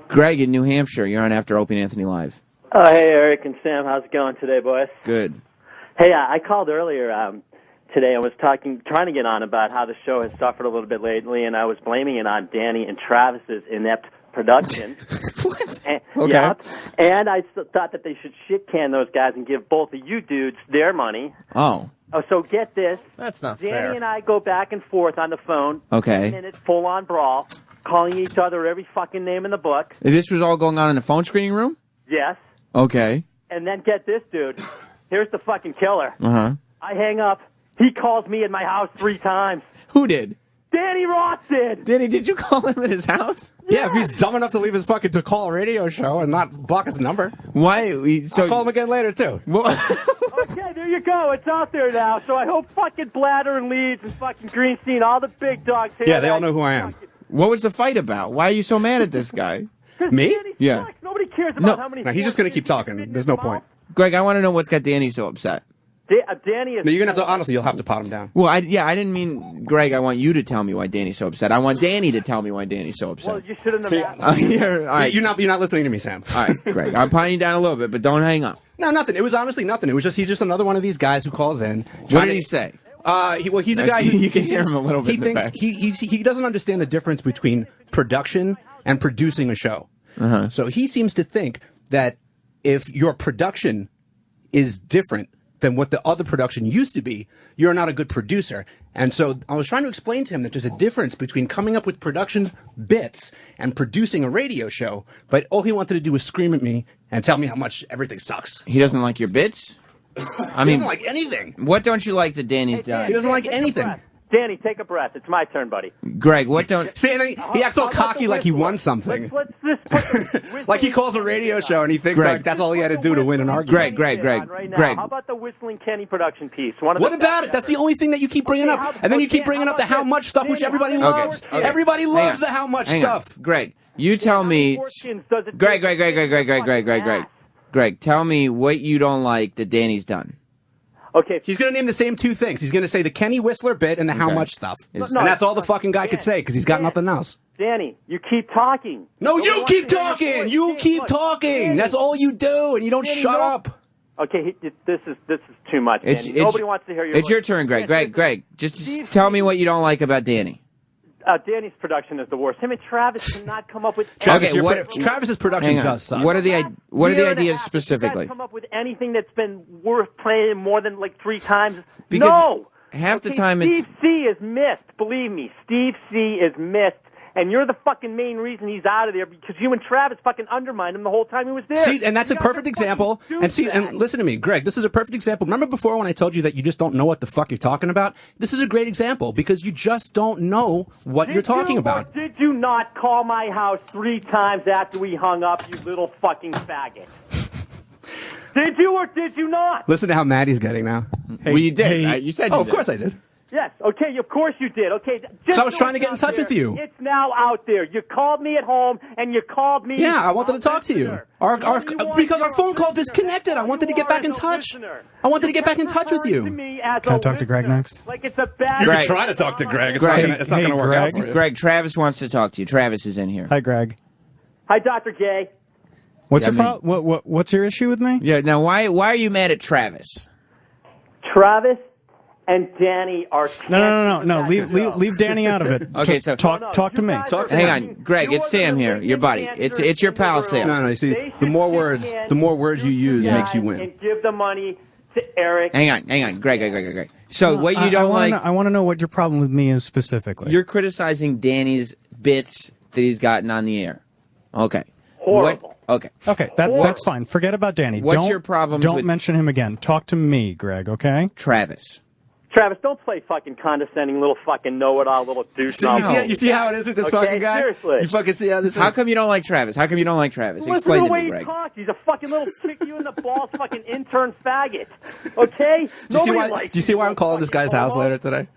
Greg in New Hampshire. You're on After Opie and Anthony Live. Oh, hey, Eric and Sam. How's it going today, boys? Good. Hey, I called earlier today and was trying to get on about how the show has suffered a little bit lately, and I was blaming it on Danny and Travis's inept production. What? And, Okay. Yep. And I thought that they should shit-can those guys and give both of you dudes their money. Oh. Oh, so get this. That's not Danny fair. and I go back and forth on the phone. Okay. 10-minute full-on brawl, calling each other every fucking name in the book. This was all going on in the phone screening room? Yes. Okay. And then get this, dude. Here's the fucking killer. Uh-huh. I hang up. He calls me at my house 3 times. Who did? Danny Ross did. Danny, did you call him at his house? Yeah, if he's dumb enough to leave his fucking to call a radio show and not block his number. Why? I'll call him again later, too. Okay, there you go. It's out there now. So I hope fucking Bladder and Leeds and fucking Greenstein, all the big dogs here. Yeah, they all know who I am. What was the fight about? Why are you so mad at this guy? Me? Danny Yeah. sucks. Nobody cares about how many. No, he's just going to keep talking. There's no point. Greg, I want to know what's got Danny so upset. Danny is. No, you're going to have to, honestly, you'll have to pot him down. Well, I didn't mean, Greg, I want you to tell me why Danny's so upset. I want Danny to tell me why Danny's so upset. Well, you shouldn't See, have asked. All right. You're not listening to me, Sam. All right, Greg. I'm pining you down a little bit, but don't hang up. No, nothing. It was honestly nothing. It was just he's just another one of these guys who calls in. What did he say? He's a guy who You can hear him a little bit He in the thinks back. he doesn't understand the difference between production and producing a show. Uh-huh. So he seems to think that if your production is different than what the other production used to be, you're not a good producer. And so I was trying to explain to him that there's a difference between coming up with production bits and producing a radio show. But all he wanted to do was scream at me and tell me how much everything sucks. He doesn't like your bits? I mean, He doesn't like anything. what don't you like that Danny's done? He doesn't like Take a anything. breath. Danny, take a breath. It's my turn, buddy. Greg, what don't... See, and he acts all How about cocky the like he whistler? won something. Let's put Like he calls a radio show and he thinks Greg. like that's all he had to do to win an argument. Greg. How about the Whistling Kenny production piece? One of What the about best it? That's ever. the only thing that you keep bringing up. And then you keep bringing up the how much stuff, which everybody loves. Okay. Everybody loves Hang on. the how much Hang on. stuff. Greg, you tell me... Greg, tell me what you don't like that Danny's done. Okay. He's going to name the same 2 things. He's going to say the Kenny Whistler bit and the how Okay. much stuff. No, And that's all the fucking guy could say because he's got nothing else. Danny, you keep talking. No, you one keep to hear your talking. voice. You Danny, keep look. talking. Danny. That's all you do, and you don't Danny, shut no. up. Okay, this is too much, Danny. Nobody wants to hear your It's voice. your turn, Greg. Greg, just Steve, tell me what you don't like about Danny. Danny's production is the worst. Him and Travis cannot come up with Travis, Okay, what- Travis's production Hang on. does suck. What are the Year and a ideas half. specifically? You guys come up with anything that's been worth playing more than like 3 times? Because no. half the Okay, time it's- Steve C is missed. Believe me, Steve C is missed. And you're the fucking main reason he's out of there because you and Travis fucking undermined him the whole time he was there. See, and that's You a guys perfect are example. fucking And see, and douchebags. listen to me, Greg. This is a perfect example. Remember before when I told you that you just don't know what the fuck you're talking about? This is a great example because you just don't know what you're talking about. Or did you not call my house 3 times after we hung up, you little fucking faggot? Did you or did you not? Listen to how mad he's getting now. Well, you did. Right? You said you Oh, of did. course I did. Yes. Okay. Of course you did. Okay. Just So I was so trying to it's get in out touch with there. you. It's now out there. You called me at home and you called me. Yeah, I wanted to a talk to you. listener. What do you want? Because our You're a phone call listener. disconnected. I wanted to You get are back in as a touch. listener. I wanted to get back in touch with Referring to you. me as Can I a talk to Greg listener. next? Like it's a bad. You can try to talk to Greg. It's Greg, not going to work Greg. out for you. Greg, Travis wants to talk to you. Travis is in here. Hi, Greg. Hi, Dr. Gay. What's Yeah, your I mean- problem? What's your issue with me? Yeah. Now, why are you mad at Travis? Travis and Danny are. No. Leave Danny out of it. Okay, so- talk to me. Hang on, Greg. It's Sam here, your buddy. It's your pal, Sam. No, you see, the more words you use makes you win. And give the money to Eric. Hang on, Greg. So what you don't like? I want to know what your problem with me is specifically. You're criticizing Danny's bits that he's gotten on the air. Okay. Horrible. Okay. Okay, that's fine. Forget about Danny. What's your problem Don't with- mention him again. Talk to me, Greg, okay? Travis. Travis, don't play fucking condescending little fucking know-it-all little douche. So you see how it is with this Okay, fucking guy? seriously. You fucking see how this is? How come you don't like Travis? Explain Listen to to the way me, he Greg. talks. He's a fucking little kick you in the balls fucking intern faggot. Okay? Do you see why I'm calling this guy's house later today?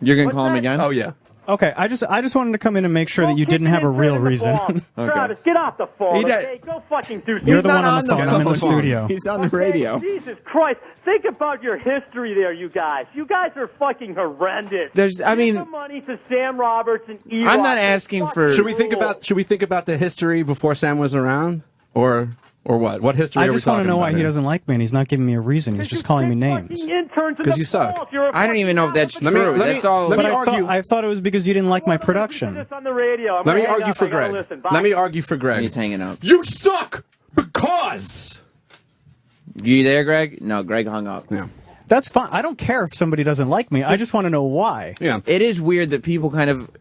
You're gonna What's call him that? again? Oh, yeah. Okay, I just wanted to come in and make sure that you didn't have a real reason. Travis, get off the phone, okay? Go fucking do something. You're the one on the phone. I'm in the studio. He's on the radio. Jesus Christ. Think about your history there, you guys. You guys are fucking horrendous. Give the money to Sam Roberts and E. I'm not asking for... Should we think about the history before Sam was around? Or what? What history I are we just want to know why here? he doesn't like me, and he's not giving me a reason. He's just calling me names. Because you suck. I don't even know if that's true. That's all. But I thought it was because you didn't like my production. Let me argue for Greg. Let me argue for Greg. He's hanging up. You suck because... You there, Greg? No, Greg hung up. Yeah. That's fine. I don't care if somebody doesn't like me. I just want to know why. Yeah. It is weird that people kind of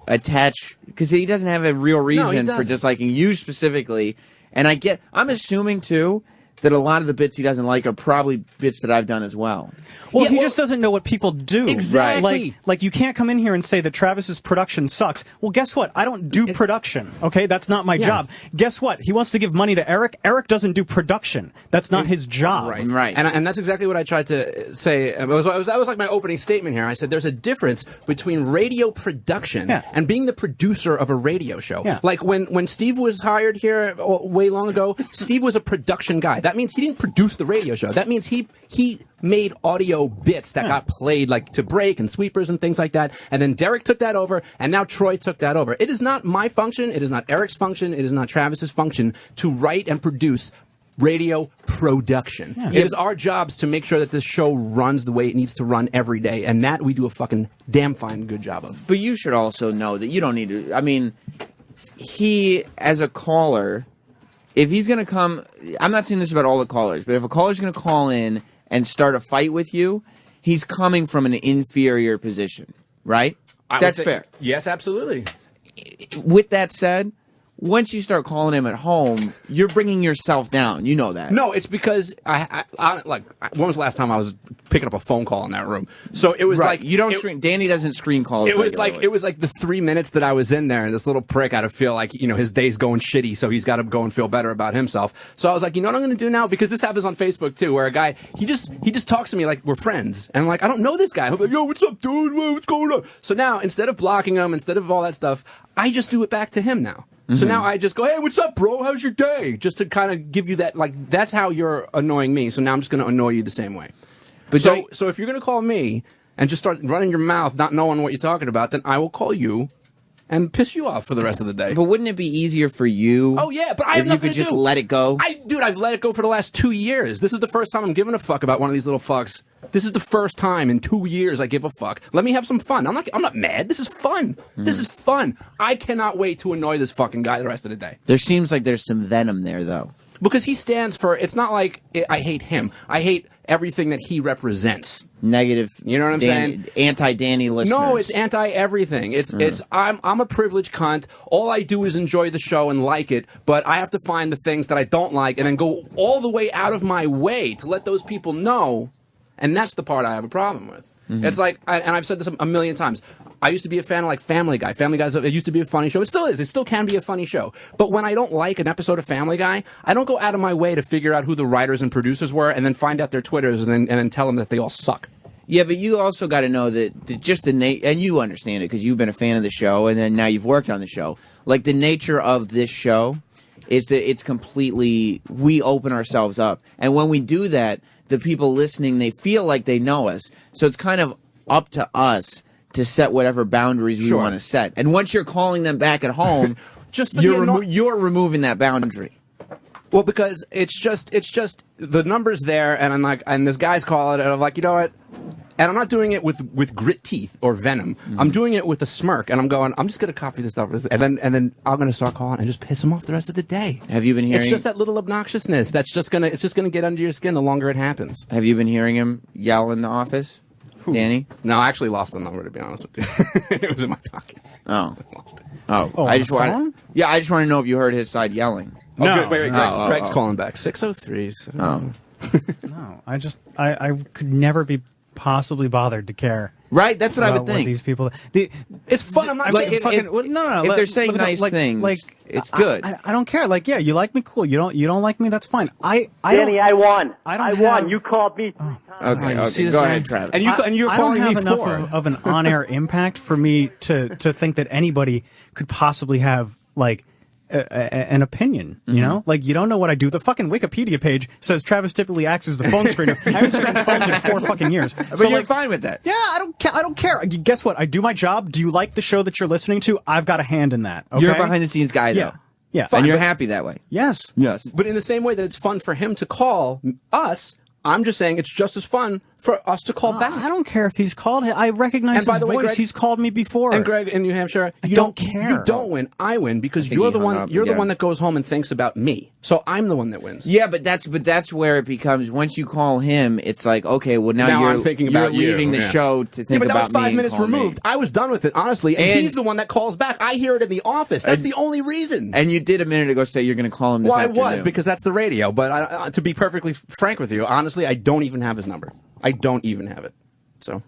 attach, because he doesn't have a real reason for disliking you specifically. And I'm assuming too that a lot of the bits he doesn't like are probably bits that I've done as well. Well, he just doesn't know what people do. Exactly. Like you can't come in here and say that Travis's production sucks. Well, guess what? I don't do production. Okay, that's not my job. Guess what? He wants to give money to Eric. Eric doesn't do production. That's not his job. Right. And that's exactly what I tried to say. That was like my opening statement here. I said there's a difference between radio production and being the producer of a radio show. Yeah. Like when Steve was hired here way long ago, Steve was a production guy. That means he didn't produce the radio show. That means he made audio bits that got played like to break and sweepers and things like that. And then Derek took that over, and now Troy took that over. It is not my function. It is not Eric's function. It is not Travis's function to write and produce radio production. Yeah. It is our jobs to make sure that this show runs the way it needs to run every day, and that we do a fucking damn fine good job of. But you should also know that you don't need to... I mean, he, as a caller... If he's going to come, I'm not saying this about all the callers, but if a caller's going to call in and start a fight with you, he's coming from an inferior position, right? That's fair. Yes, absolutely. With that said, once you start calling him at home, you're bringing yourself down. You know that. No, it's because I when was the last time I was picking up a phone call in that room? So it was like you don't screen. Danny doesn't screen calls. It was like the 3 minutes that I was in there, and this little prick had to feel like his day's going shitty, so he's got to go and feel better about himself. So I was like, you know what I'm going to do now, because this happens on Facebook too, where a guy he just talks to me like we're friends, and I'm like, I don't know this guy. I'm like, yo, what's up, dude? What's going on? So now instead of blocking him, instead of all that stuff, I just do it back to him now. So now I just go, hey, what's up, bro? How's your day? Just to kind of give you that, like, that's how you're annoying me. So now I'm just going to annoy you the same way. But so if you're going to call me and just start running your mouth, not knowing what you're talking about, then I will call you and piss you off for the rest of the day. But wouldn't it be easier for you? Oh yeah, but I have nothing to do. If you could just let it go. I've let it go for the last 2 years. This is the first time I'm giving a fuck about one of these little fucks. This is the first time in 2 years I give a fuck. Let me have some fun. I'm not mad. This is fun. This is fun. I cannot wait to annoy this fucking guy the rest of the day. There seems like there's some venom there, though. Because he stands for, it's not like I hate him. I hate everything that he represents. Negative. You know what I'm saying? Anti-Danny listeners. No, it's anti-everything. I'm a privileged cunt. All I do is enjoy the show and like it, but I have to find the things that I don't like and then go all the way out of my way to let those people know, and that's the part I have a problem with. It's like, and I've said this a million times, I used to be a fan of like Family Guy. Family Guy's it used to be a funny show. It still is. It still can be a funny show. But when I don't like an episode of Family Guy, I don't go out of my way to figure out who the writers and producers were and then find out their Twitters and then tell them that they all suck. Yeah, but you also got to know that just the and you understand it because you've been a fan of the show and then now you've worked on the show. Like the nature of this show is that it's completely, we open ourselves up. And when we do that, the people listening, they feel like they know us. So it's kind of up to us to set whatever boundaries we want to set. And once you're calling them back at home, you're removing that boundary. Well, because it's just the numbers there, and I'm like, and this guy's calling it, and I'm like, you know what? And I'm not doing it with grit teeth or venom. I'm doing it with a smirk, and I'm going, I'm just going to copy this stuff, and then I'm going to start calling and just piss him off the rest of the day. Have you been hearing? It's just that little obnoxiousness that's just gonna get under your skin the longer it happens. Have you been hearing him yell in the office? Who? Danny? No, I actually lost the number, to be honest with you. It was in my pocket. Oh. I lost it. Oh, I just want to know if you heard his side yelling. No. Oh, wait, Greg's calling back. 603. Oh. No, I could never be possibly bothered to care. Right, that's what I would about what think. these people. It's fun. I'm not Like, saying if- no. if they're saying nice things, it's good. I don't care. Like, yeah, you like me, cool. You don't like me, that's fine. Danny, I won. I won. You called me 3 times. Okay, go ahead, Travis. And you're I don't calling have me enough for. of an on-air impact for me to think that anybody could possibly have like an opinion. You know, like you don't know what I do. The fucking Wikipedia page says Travis typically acts as the phone screener. I haven't screened phones in 4 fucking years. But So you're like, fine with that. yeah, I don't care. Guess what? I do my job. Do you like the show that you're listening to? I've got a hand in that. Okay? You're a behind-the-scenes guy, though. Yeah. And you're happy that way. Yes. Yes. But in the same way that it's fun for him to call us, I'm just saying it's just as fun for us to call back. I don't care if he's called. I recognize And by his the way, voice. Greg- He's called me before. And Greg in New Hampshire, you don't care. You don't win. I win because think you're he the hung one. up You're the again. one that goes home and thinks about me. So I'm the one that wins. Yeah, but that's where it becomes. Once you call him, it's like, okay, well now you're I'm thinking about you're leaving the yeah. show to think Yeah, but that about was 5 me and minutes call removed. me. I was done with it, honestly. And And- he's the one that calls back. I hear it in the office. That's the only reason. And you did a minute ago say you're going to call him this Well, I afternoon. was because that's the radio. But to be perfectly frank with you, honestly, I don't even have his number. I don't even have it. So.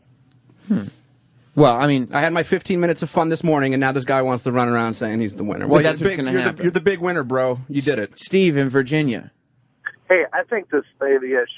Well, I mean, I had my 15 minutes of fun this morning, and now this guy wants to run around saying he's the winner. But that's what's gonna happen. You're the big winner, bro. You did it. Steve in Virginia. Hey, I think the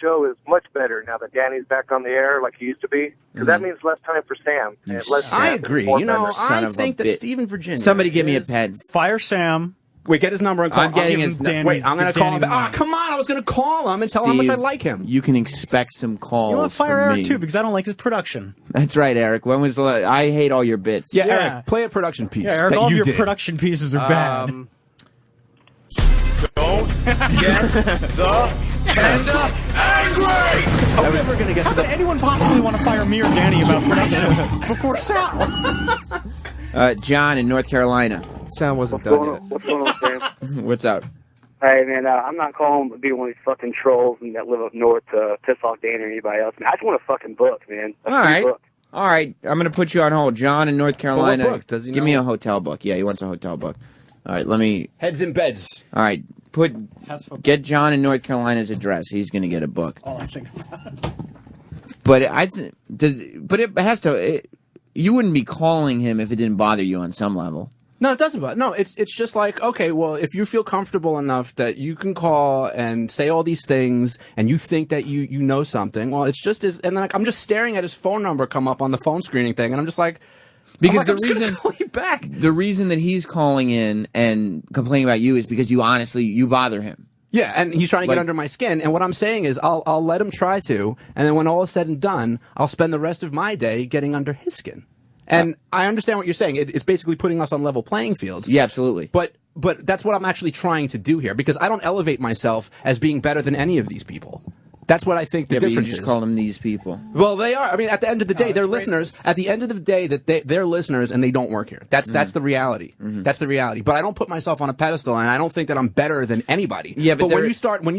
show is much better now that Danny's back on the air like he used to be, because that means less time for Sam. And less I time agree. for You know, Bender. Son I of a think that bit. Steve in Virginia. Somebody give me a is- pen. Fire Sam. Wait, get his number and call. I'm getting I'll give his him nu- Dan- Wait, I'm going to Danny call him. back. Mine. Oh, come on! I was going to call him and tell him how much I Steve, like him. You can expect some calls You know what? Fire from Eric me. too, because I don't like his production. That's right, Eric. When was I hate all your bits. Yeah, Yeah. Eric, play a production piece. Yeah, Eric, that all of you your did. production pieces are bad. Don't get the panda angry! Are we ever going to get How to the? could anyone possibly want to fire me or Danny about production before Sal? John in North Carolina. Sound wasn't What's done going yet. on, what's going on, Sam? What's up? Hey, man, I'm not calling to be one of these fucking trolls that live up north to piss off Danny or anybody else. Man, I just want a fucking book, man. A All free right. book. All right. I'm going to put you on hold. John in North Carolina. book? Does he Give know? me a hotel book. Yeah, he wants a hotel book. All right. Let me. Heads in beds. All right. Get John in North Carolina's address. He's going to get a book. All I think about. But but it has to. You wouldn't be calling him if it didn't bother you on some level. No, it doesn't. No, it's just like, okay, well, if you feel comfortable enough that you can call and say all these things, and you think that you know something, well, it's just and then I'm just staring at his phone number come up on the phone screening thing, and I'm just like, Because I'm just gonna call you back. The reason that he's calling in and complaining about you is because you bother him. Yeah, and he's trying to Like- get under my skin. And what I'm saying is, I'll let him try to, and then when all is said and done, I'll spend the rest of my day getting under his skin. And I understand what you're saying. It's basically putting us on level playing fields. Yeah, absolutely. But that's what I'm actually trying to do here, because I don't elevate myself as being better than any of these people. That's what I think the Yeah, but you difference just is. call them these people. Well, they are. I mean, at the end of the day, they're listeners. At the end of the day, they're listeners and they don't work here. That's the reality. That's the reality. But I don't put myself on a pedestal, and I don't think that I'm better than anybody. Yeah, but when you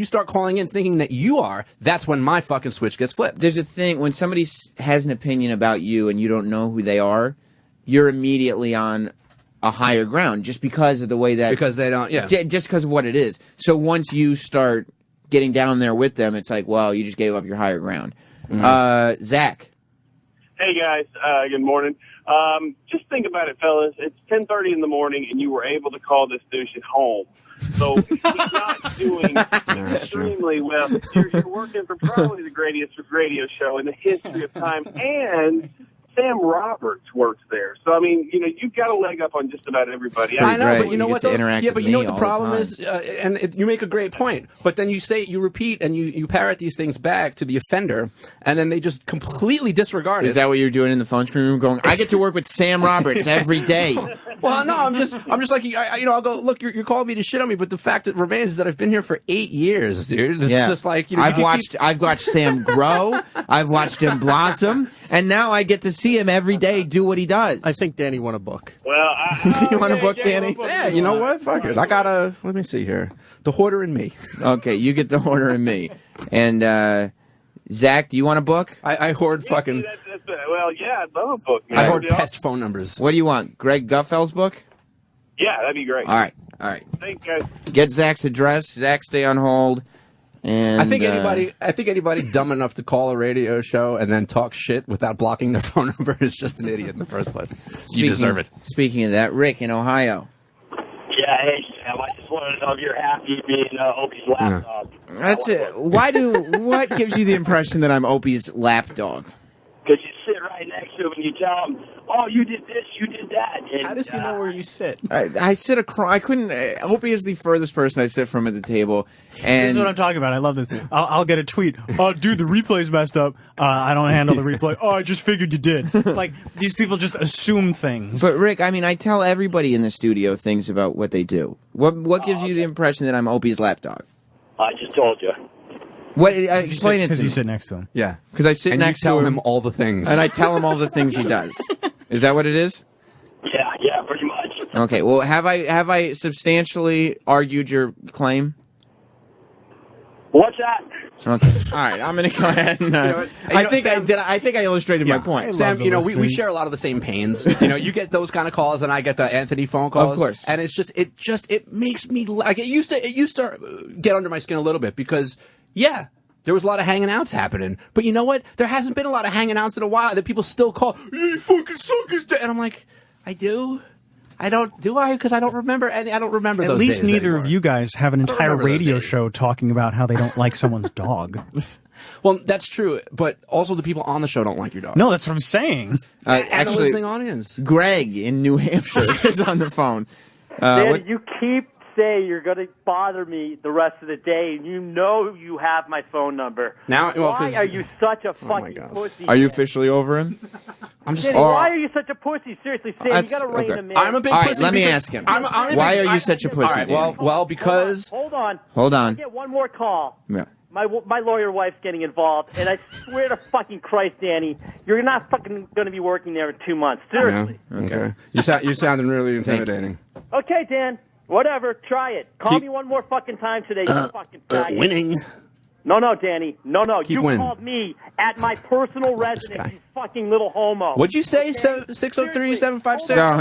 start calling in thinking that you are, that's when my fucking switch gets flipped. There's a thing when somebody has an opinion about you and you don't know who they are, you're immediately on a higher ground just because of the way that Because they don't. Yeah. just because of what it is. So once you start getting down there with them, it's like, well, you just gave up your higher ground. Zach. Hey guys, good morning. Just think about it, fellas. It's 10:30 in the morning, and you were able to call this douche at home. So if he's not doing extremely well. You're working for probably the greatest radio show in the history of time, and Sam Roberts works there. So, I mean, you've got a leg up on just about everybody. Pretty I know, great. but you know You what? get to Though? interact Yeah, with but you know me what the all the problem time. is, you make a great point. But then you repeat and you parrot these things back to the offender, and then they just completely disregard Is it. that what you're doing in the phone screen room? Going, I get to work with Sam Roberts every day. Well, no, I'm just like, I'll go, look, you're calling me to shit on me, but the fact that remains is that I've been here for 8 years, dude. It's just like, I've watched Sam grow. I've watched him blossom, and now I get to see him every day do what he does. I think Danny won a book. Well, Do you want a book, Danny? Yeah, you know what? Fuck it. I gotta, let me see here. The hoarder in me. Okay, you get the order in me. And Zach, do you want a book? I hoard fucking, well, yeah, I'd love a book. Man. I hoard Yeah. pest phone numbers. What do you want? Greg Gutfeld's book? Yeah, that'd be great. All right. Thanks, guys. Get Zach's address. Zach, stay on hold. And I think anybody dumb enough to call a radio show and then talk shit without blocking their phone number is just an idiot in the first place. You deserve it. Speaking of that, Rick in Ohio. Yeah, hey Sam, I just wanted to know if you're happy being Opie's lapdog. That's it. What gives you the impression that I'm Opie's lapdog? Because you sit right next to him and you tell him, "Oh, you did this, you did that." And, How does he know where you sit? I sit across. I couldn't. Opie is the furthest person I sit from at the table. And This is what I'm talking about. I love this. I'll get a tweet. Oh, dude, the replay's messed up. I don't handle the replay. Oh, I just figured you did. Like, these people just assume things. But Rick, I mean, I tell everybody in the studio things about what they do. What gives you the impression that I'm Opie's lapdog? I just told you. What? Explain it to Because me. you sit next to him. Yeah. Because I sit And next you tell to him all the things. and I tell him all the things he does. Is that what it is? Yeah, pretty much. Okay. Well, have I substantially argued your claim? What's that? Okay. All right. I'm going to go ahead and. I think I illustrated my point. Sam, we share a lot of the same pains. You get those kind of calls, and I get the Anthony phone calls. Of course. And it makes me like it used to get under my skin a little bit because there was a lot of hanging outs happening. But you know what? There hasn't been a lot of hanging outs in a while that people still call. You fucking suckers, and I'm like, I do. I don't. Do I? Because I don't remember. I don't remember. At those least days neither anymore. of you guys have an entire remember those radio days. show talking about how they don't like someone's dog. Well, that's true, but also the people on the show don't like your dog. No, that's what I'm saying. And the Actually, listening audience. Greg in New Hampshire is on the phone. Danny, you keep saying you're going to bother me the rest of the day, and you know you have my phone number. Now, well, why 'cause- are you such a my fucking God. pussy? Are you Dan? officially over him? I'm just. Danny, why are you such a pussy? Seriously, Sam, you That's- got to rein okay. him in. I'm a big All right, pussy. let me because ask him. I'm Why are you such a pussy, All right, Danny? well, because Hold on. Hold on. I get one more call. Yeah. My lawyer wife's getting involved, and I swear to fucking Christ, Danny, you're not fucking going to be working there in 2 months. Seriously. Okay. You're sounding really intimidating. Okay, Dan. Whatever. Try it. Call Keep- me one more fucking time today. You fucking faggot. Winning. No, Danny. No. Keep You winning. called me at my personal residence, guy. you fucking little homo. What'd you say? Okay? 603-756? No,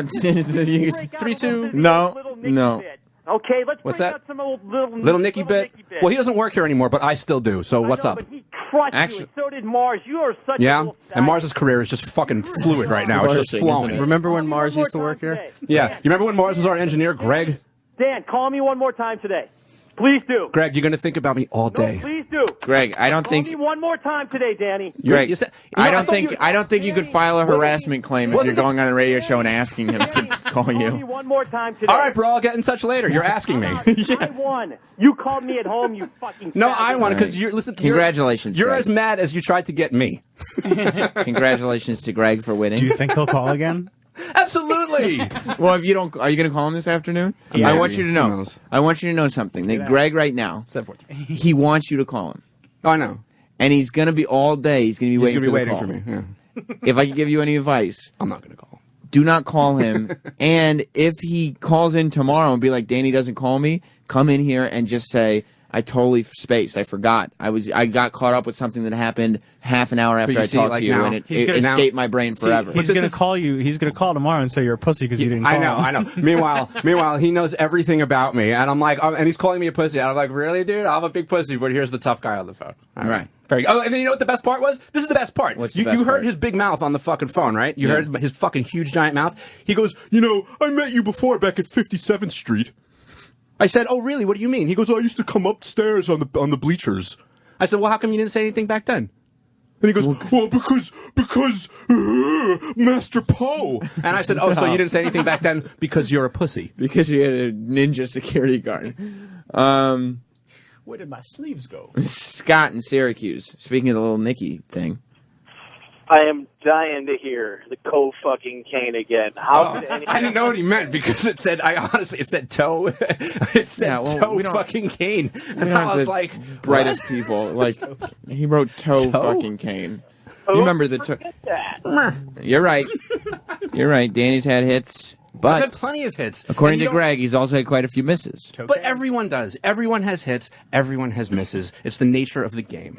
you- 3-2. No, Little Nicky no. bit. Okay, let's What's bring that? out some old little Little Nicky bit. Well, he doesn't work here anymore, but I still do. So I what's know, up? But he crushed Actually- you, and so did Mars. You are such a Yeah, little and faggot. Mars's career is just fucking fluid right now. It's just Flourishing, isn't flowing. it? Remember when Call me Mars one more used to time work here? today. Yeah, Dan, you remember when Mars was our engineer, Greg? Dan, call me one more time today. Please do. Greg, you're gonna think about me all No, day. please do. Greg, I don't Call think. me one more time today, Danny. Greg, you said- I No, don't thought think. you- I don't think you could file a harassment claim if you're going on the radio show and asking him to call Call me you. one more time today. All right, bro, I'll get in touch later. You're asking me. I won. You called me at home, you fucking No, faggot. I want it because you're listen. Congratulations, You're Greg. as mad as you tried to get me. Congratulations to Greg for winning. Do you think he'll call again? Absolutely. Well, if you don't, are you going to call him this afternoon? Yeah. I want you to Who know. knows? I want you to know something. That Greg right now, 7:43. he wants you to call him, Oh, I know. and he's going to be all day. He's going to be He's waiting, gonna be for, waiting the call. for me. Yeah. If I could give you any advice, I'm not gonna call. do not call him. And if he calls in tomorrow and be like, Danny doesn't call me, come in here and just say, I totally spaced. I forgot. I got caught up with something that happened half an hour after you I see, talked like to you, now- and it He's gonna- escaped my brain forever. He's this going is- to call you. He's going to call tomorrow and say you're a pussy because you didn't call I know. Meanwhile, he knows everything about me, and I'm like, and he's calling me a pussy. And I'm like, really, dude? I'm a big pussy, but here's the tough guy on the phone. All Right. Very good. Oh, and then you know what the best part was? This is the best part. What's the You best heard part? his big mouth on the fucking phone, right? You Yeah. heard his fucking huge giant mouth. He goes, I met you before back at 57th Street. I said, oh, really? What do you mean? He goes, I used to come upstairs on the bleachers. I said, well, how come you didn't say anything back then? And he goes, well, because Master Poe. And I said, oh, so you didn't say anything back then because you're a pussy. Because you had a ninja security guard. Where did my sleeves go? Scott in Syracuse. Speaking of the little Nicky thing. I am dying to hear the co-fucking cane again. How could any... I didn't know what he meant because it said toe. It said Yeah, well, toe we don't- fucking cane. We And don't I have was the like, brightest people. Like he wrote toe fucking cane. You remember the toe? Forget that. You're right. You're right. Danny's had hits, I've but had plenty of hits. according And you to don't- Greg, he's also had quite a few misses. But everyone does. Everyone has hits. Everyone has misses. It's the nature of the game.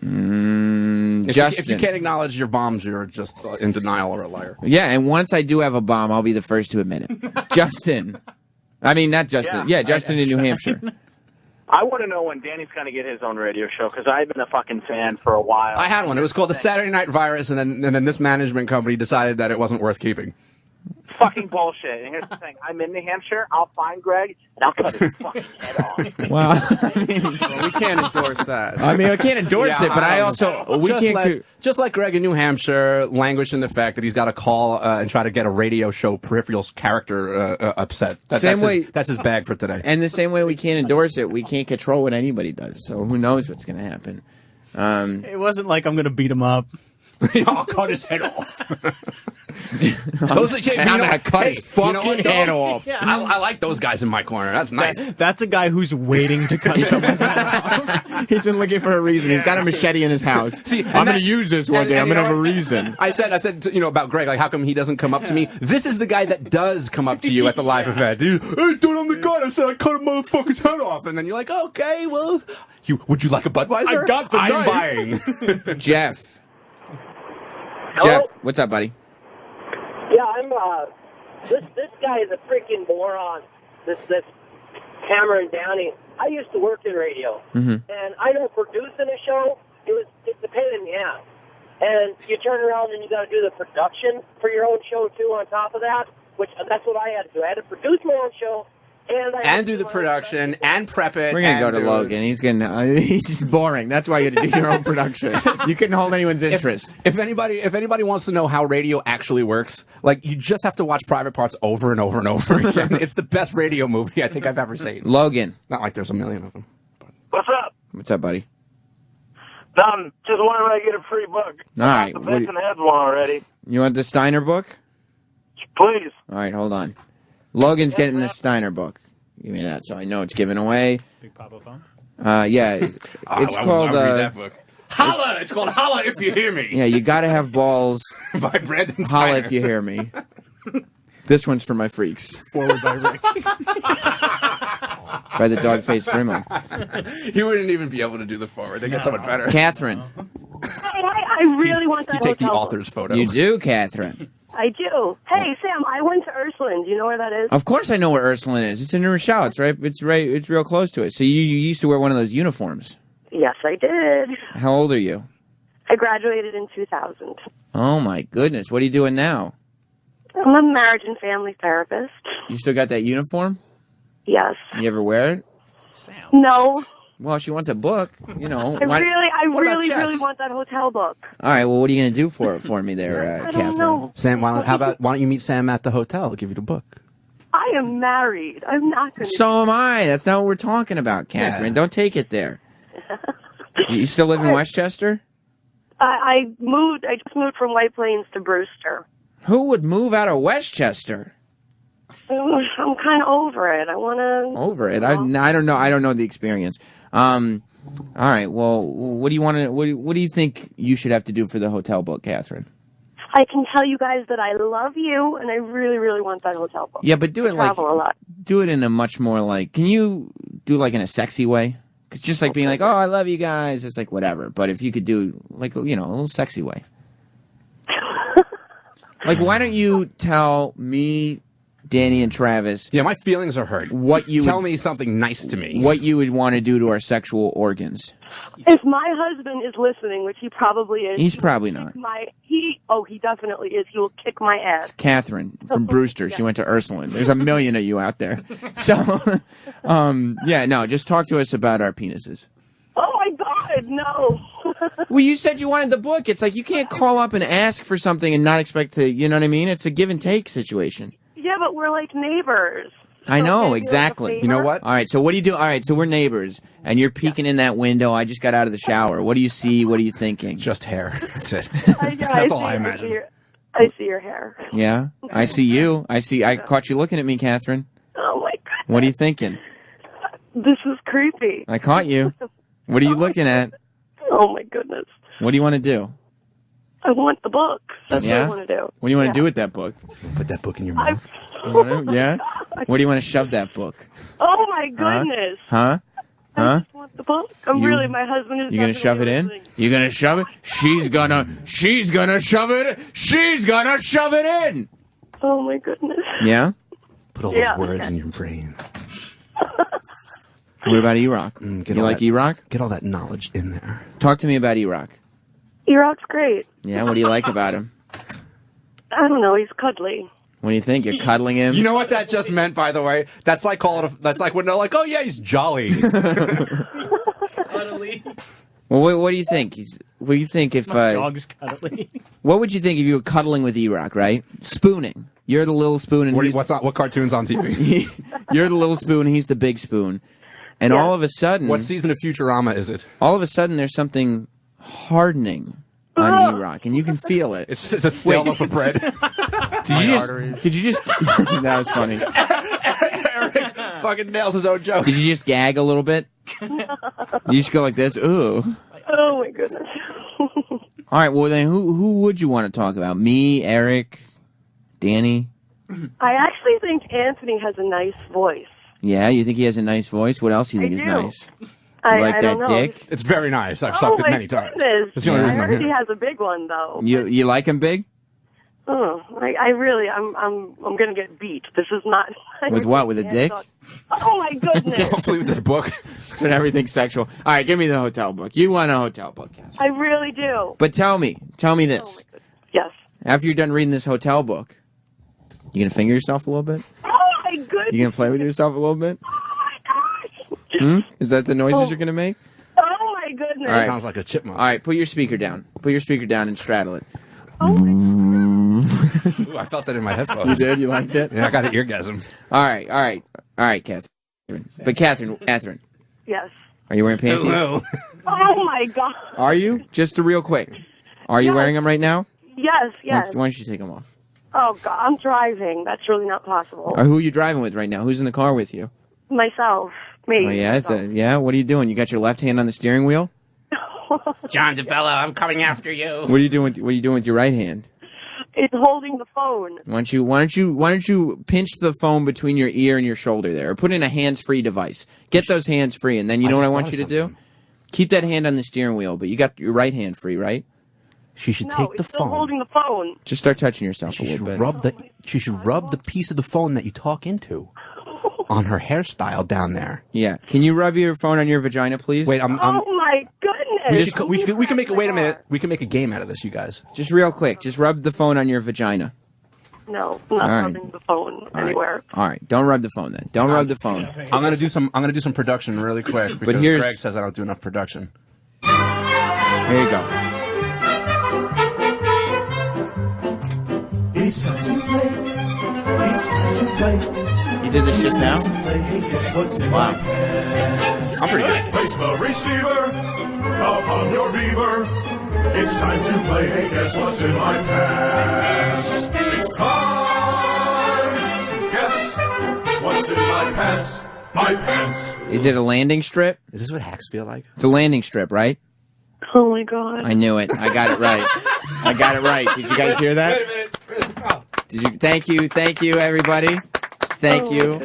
If Justin. you can't acknowledge your bombs, you're just in denial or a liar. Yeah, and once I do have a bomb, I'll be the first to admit it. Justin. I mean, not Justin. Yeah, Justin in New Hampshire. I want to know when Danny's going to get his own radio show, because I've been a fucking fan for a while. I had one. It was called the Saturday Night Virus, and then this management company decided that it wasn't worth keeping. Fucking bullshit. And here's the thing. I'm in New Hampshire. I'll find Greg, and I'll cut his fucking head off. Well, Well, we can't endorse that. I mean, I can't endorse it, but I also we can't. Just like Greg in New Hampshire languished in the fact that he's got to call and try to get a radio show peripheral's character upset. That's his bag for today. And the same way we can't endorse it, we can't control what anybody does. So who knows what's going to happen? It wasn't like I'm going to beat him up. I'll cut his head off. Those are, I'm going to cut his fucking head off. Yeah, I like those guys in my corner. That's nice. That's a guy who's waiting to cut someone's head off. He's been looking for a reason. He's got a machete in his house. See, I'm going to use this one day. I'm going to have a reason. I said, about Greg, like, how come he doesn't come up to me? This is the guy that does come up to you at the live event. Hey, dude, I'm the guy that said I cut a motherfucker's head off. And then you're like, okay, well, would you like a Budweiser? I got the I'm knife. buying. Jeff. Hello? Jeff, what's up, buddy? Yeah, I'm, this guy is a freaking moron. This Cameron Downey. I used to work in radio. Mm-hmm. And I know producing a show, it's a pain in the ass. And you turn around and you got to do the production for your own show, too, on top of that, which that's what I had to do. I had to produce my own show. And do the production and prep it. We're gonna go to Logan. He's just boring. That's why you had to do your own production. You couldn't hold anyone's interest. If anybody wants to know how radio actually works, like, you just have to watch Private Parts over and over and over again. It's the best radio movie I think I've ever seen. Logan. Not like there's a million of them. What's up? What's up, buddy? Just wondering if I get a free book. All right. The Benson has one already. You want the Steiner book? Please. All right, hold on. Logan's getting the Steiner book. Give me that, so I know it's given away. Big Papa phone? Yeah. It's called. Read that book. Holla! It's called Holla If You Hear Me. Yeah, you gotta have balls. By Brandon Steiner. Holla if you hear me. This one's for my freaks. Forward by Rick. By the dog-faced gremlin. You wouldn't even be able to do the forward. They get someone better. Catherine. I really want that You take the hotel author's photo. You do, Catherine. I do. Hey, Sam, I went to Ursuline. Do you know where that is? Of course I know where Ursuline is. It's in New Rochelle. It's right. It's real close to it. So you used to wear one of those uniforms. Yes, I did. How old are you? I graduated in 2000. Oh, my goodness. What are you doing now? I'm a marriage and family therapist. You still got that uniform? Yes. You ever wear it? No. Well, she wants a book. You know. I What about really chess? want that hotel book. All right. Well, what are you going to do for me there, I Catherine? don't know. Sam, why don't you meet Sam at the hotel? I'll give you the book. I am married. I'm not going to. So am I. That's not what we're talking about, Catherine. Yeah. Don't take it there. You still live in Westchester? I moved. I just moved from White Plains to Brewster. Who would move out of Westchester? I'm kind of over it. I want to. Over it. I don't know. I don't know the experience. All right. Well, what do you want to? What do you think you should have to do for the hotel book, Catherine? I can tell you guys that I love you, and I really, really want that hotel book. Yeah, but do it like Travel a lot. do it in a much more like. Can you do like in a sexy way? It's just like being like, oh, I love you guys. It's like whatever. But if you could do like a little sexy way. Like, why don't you tell me, Danny, and Travis? Yeah, my feelings are hurt. Tell me something nice to me. What you would want to do to our sexual organs? If my husband is listening, which he probably is, He's probably not. He definitely is. He will kick my ass. It's Katherine from Brewster. She went to Ursuline. There's a million of you out there. So, yeah, no, just talk to us about our penises. Oh my God, no. Well, you said you wanted the book. It's like you can't call up and ask for something and not expect to, you know what I mean? It's a give and take situation. Yeah, but we're like neighbors. I know, can I do, exactly. like, a You know favor? what? All right, so what do you do? All right, so we're neighbors, and you're peeking in that window. I just got out of the shower. What do you see? What are you thinking? Just hair. That's it. That's all I imagine. I see your hair. Yeah, I see you. I caught you looking at me, Catherine. Oh my God. What are you thinking? This is creepy. I caught you. What are you looking at? Oh my goodness. What do you want to do? I want the book. That's Yeah? what I want to do. What do you want to do with that book? Put that book in your mouth. Yeah? Where do you want to shove that book? Oh my goodness. Huh? I Huh? just want the book. I'm You- really, my husband is You gonna shove it in? listening. You gonna shove it? She's gonna shove it. She's gonna shove it in. Oh my goodness. Yeah? Put all Yeah. those words in your brain. What about E-Rock? You like E-Rock? Get all that knowledge in there. Talk to me about E-Rock. E-Rock's great. Yeah, what do you like about him? I don't know. He's cuddly. What do you think? You're cuddling him? You know what that just meant, by the way? That's like that's like when they're like, oh yeah, he's jolly. Cuddly. Well, what do you think? What do you think if... My dog's cuddly. What would you think if you were cuddling with E-Rock, right? Spooning. You're the little spoon and what cartoon's on TV? You're the little spoon, he's the big spoon. And all of a sudden... What season of Futurama is it? All of a sudden, there's something hardening on E-Rock, and you can feel it. It's a stale loaf of bread. Did you just... That was funny. Eric fucking nails his own joke. Did you just gag a little bit? You just go like this? Ooh. Oh, my goodness. All right, well, then who would you want to talk about? Me, Eric, Danny? I actually think Anthony has a nice voice. Yeah, you think he has a nice voice? What else do you think is nice? You I like don't that know. dick? It's very nice. I've sucked it many times. That's the only I reason I'm heard he here. has a big one, though. You like him big? Oh, I'm gonna get beat. This is not. With what? With a dick? Oh my goodness! Hopefully with this book. Just with everything sexual. All right, give me the hotel book. You want a hotel book, Katherine. I really do. But tell me this. Yes. After you're done reading this hotel book, you gonna finger yourself a little bit? Oh my goodness! You gonna play with yourself a little bit? Oh my gosh! Is that the noises you're gonna make? Oh my goodness! All right. Sounds like a chipmunk. All right, put your speaker down. Put your speaker down and straddle it. Oh my Ooh, I felt that in my headphones. You did? You liked it? Yeah, I got an eargasm. All right, Katherine. But Katherine, Yes. are you wearing panties? Hello. Oh my god! Are you? Just real quick. Are you wearing them right now? Yes, yes. Why don't you take them off? Oh god, I'm driving. That's really not possible. Or who are you driving with right now? Who's in the car with you? Myself. Me. Oh yeah, yeah. What are you doing? You got your left hand on the steering wheel? John DeBello, I'm coming after you. What are you doing? What are you doing with your right hand? It's holding the phone. Why don't you pinch the phone between your ear and your shoulder there, or put in a hands-free device. Get those hands free, and then you know what I want you to do? Keep that hand on the steering wheel, but you got your right hand free, right? She should No, take the it's still phone. holding the phone. Just start touching yourself a little bit. She should rub the piece of the phone that you talk into on her hairstyle down there. Yeah. Can you rub your phone on your vagina, please? Wait, Oh my goodness! we can make wait a minute. We can make a game out of this, you guys. Just real quick. Just rub the phone on your vagina. No, I'm not All right. rubbing the phone All right. anywhere. All right. Don't rub the phone then. Don't rub the phone. I'm gonna do some production really quick because here's- Greg says I don't do enough production. Here you go. It's time to play. It's time to play. You did this just now? Hey, guess what's in Wow. my pants? I'm pretty good. Place the receiver upon your beaver. It's time to play. Hey, guess what's in my pants? It's time to guess what's in my pants. My pants. Is it a landing strip? Is this what hacks feel like? It's a landing strip, right? Oh my god! I knew it. I got it right. I got it right. Did you guys hear that? Wait a minute. Did you? Thank you, everybody. Thank you.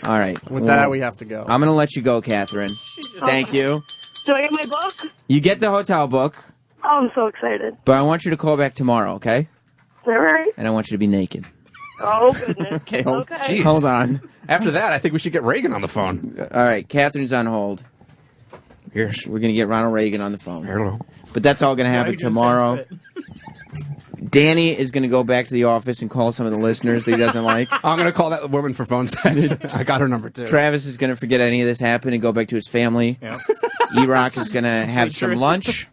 All right. With that, we have to go. I'm gonna let you go, Katherine. Thank you. Do I get my book? You get the hotel book, Oh, I'm so excited. but I want you to call back tomorrow, okay? All right. And I want you to be naked. Oh goodness. Okay, Okay. hold on. After that, I think we should get Reagan on the phone. All right, Catherine's on hold. Here, We're gonna get Ronald Reagan on the phone. hello. But that's all gonna happen tomorrow. Danny is gonna go back to the office and call some of the listeners that he doesn't like. I'm gonna call that woman for phone sex. I got her number too. Travis is gonna forget any of this happened and go back to his family. Yep. E-Rock is gonna have some lunch,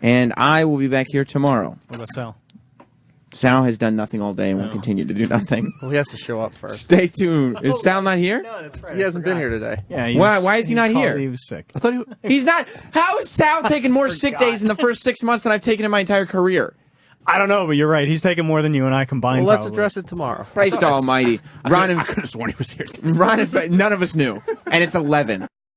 and I will be back here tomorrow. What about Sal? Sal has done nothing all day and will continue to do nothing. Well, he has to show up first. Stay tuned. Is Sal not here? No, that's right. He hasn't been here today. Yeah. Why is he not here? He was sick. I thought you. He's not. How is Sal taking more sick days in the first 6 months than I've taken in my entire career? I don't know, but you're right. He's taking more than you and I combined. Well, let's probably. address it tomorrow. Christ almighty. I could have sworn he was here. Ron, none of us knew. And it's 11.